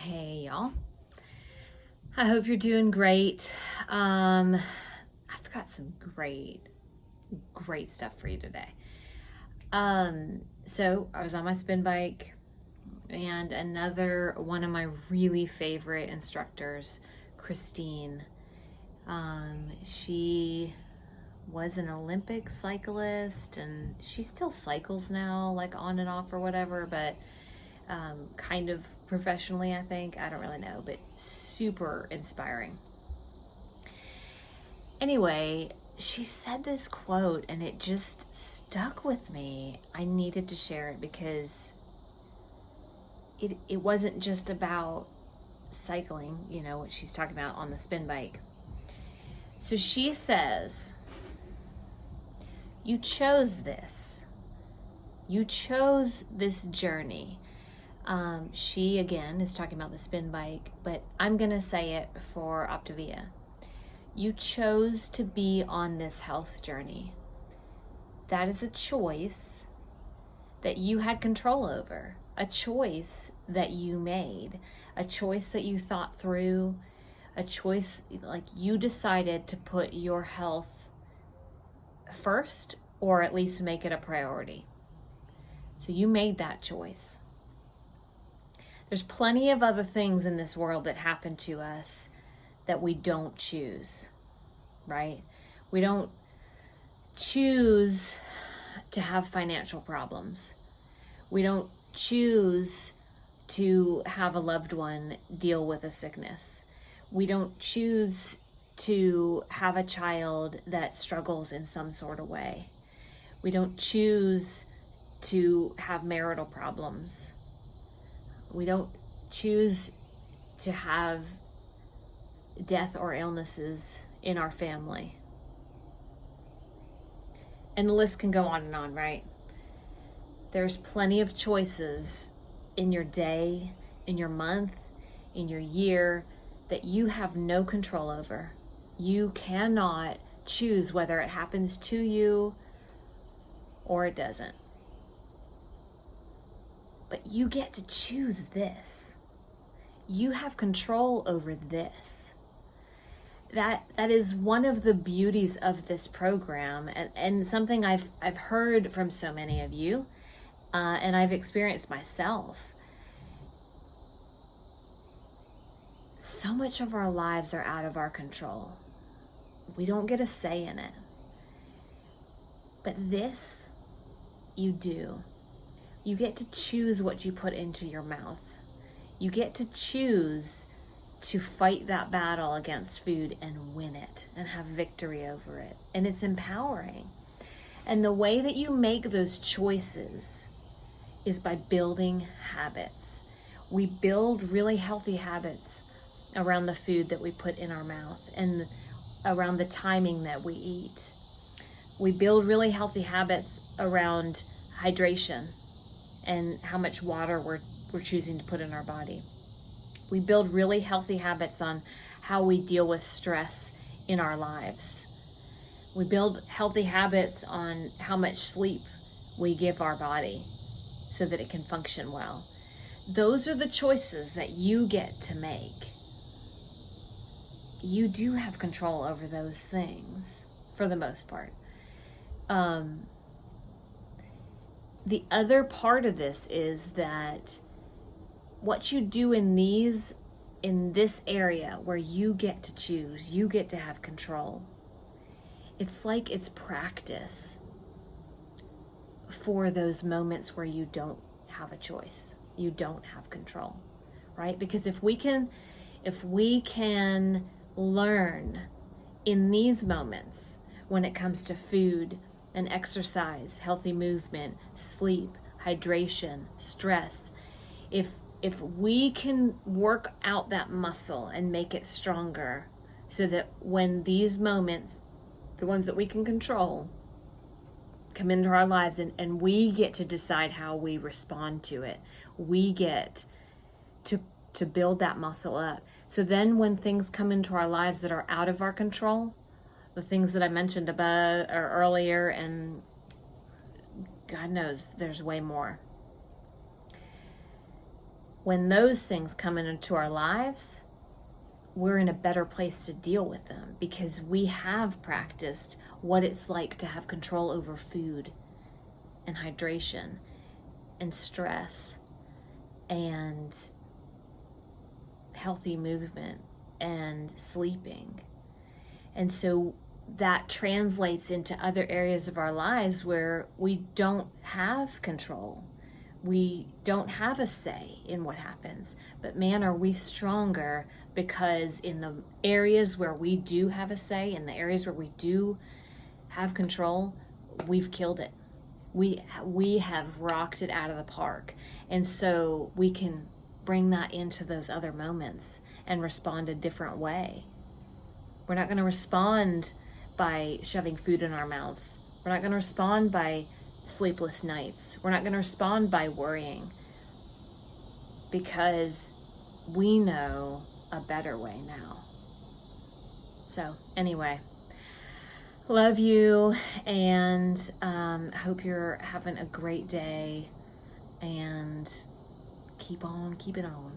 Hey y'all. I hope you're doing great. I've got some great stuff for you today. So I was on my spin bike and another one of my really favorite instructors, Christine. She was an Olympic cyclist and she still cycles now, like on and off or whatever, but kind of professionally, I think. I don't really know, but super inspiring. Anyway, she said this quote and it just stuck with me. I needed to share it because it wasn't just about cycling, what she's talking about on the spin bike. So she says, you chose this. You chose this journey. She, again, is talking about the spin bike, but I'm going to say it for Optavia. You chose to be on this health journey. That is a choice that you had control over, a choice that you made, a choice that you thought through, a choice like you decided to put your health first, or at least make it a priority. So you made that choice. There's plenty of other things in this world that happen to us that we don't choose, right? We don't choose to have financial problems. We don't choose to have a loved one deal with a sickness. We don't choose to have a child that struggles in some sort of way. We don't choose to have marital problems. We don't choose to have death or illnesses in our family. And the list can go on and on, right? There's plenty of choices in your day, in your month, in your year that you have no control over. You cannot choose whether it happens to you or it doesn't. But you get to choose this. You have control over this. That is one of the beauties of this program, and something I've heard from so many of you, and I've experienced myself. So much of our lives are out of our control. We don't get a say in it. But this, you do. You get to choose what you put into your mouth. You get to choose to fight that battle against food and win it and have victory over it. And it's empowering. And the way that you make those choices is by building habits. We build really healthy habits around the food that we put in our mouth and around the timing that we eat. We build really healthy habits around hydration and how much water we're choosing to put in our body. We build really healthy habits on how we deal with stress in our lives. We build healthy habits on how much sleep we give our body so that it can function well. Those are the choices that you get to make. You do have control over those things for the most part. The other part of this is that what you do in this area where you get to choose, you get to have control. It's like it's practice for those moments where you don't have a choice, you don't have control, right? Because if we can learn in these moments when it comes to food and exercise, healthy movement, sleep, hydration, stress, if we can work out that muscle and make it stronger so that when these moments, the ones that we can control, come into our lives and we get to decide how we respond to it, we get to build that muscle up. So then when things come into our lives that are out of our control, the things that I mentioned above or earlier, and God knows there's way more. when those things come into our lives, we're in a better place to deal with them because we have practiced what it's like to have control over food and hydration and stress and healthy movement and sleeping. And so that translates into other areas of our lives where we don't have control. We don't have a say in what happens. But man, are we stronger because in the areas where we do have a say, in the areas where we do have control, we've killed it. We have rocked it out of the park. And so we can bring that into those other moments and respond a different way. We're not going to respond by shoving food in our mouths. We're not going to respond by sleepless nights. We're not going to respond by worrying because we know a better way now. So anyway, love you, and hope you're having a great day, and keep on keeping on.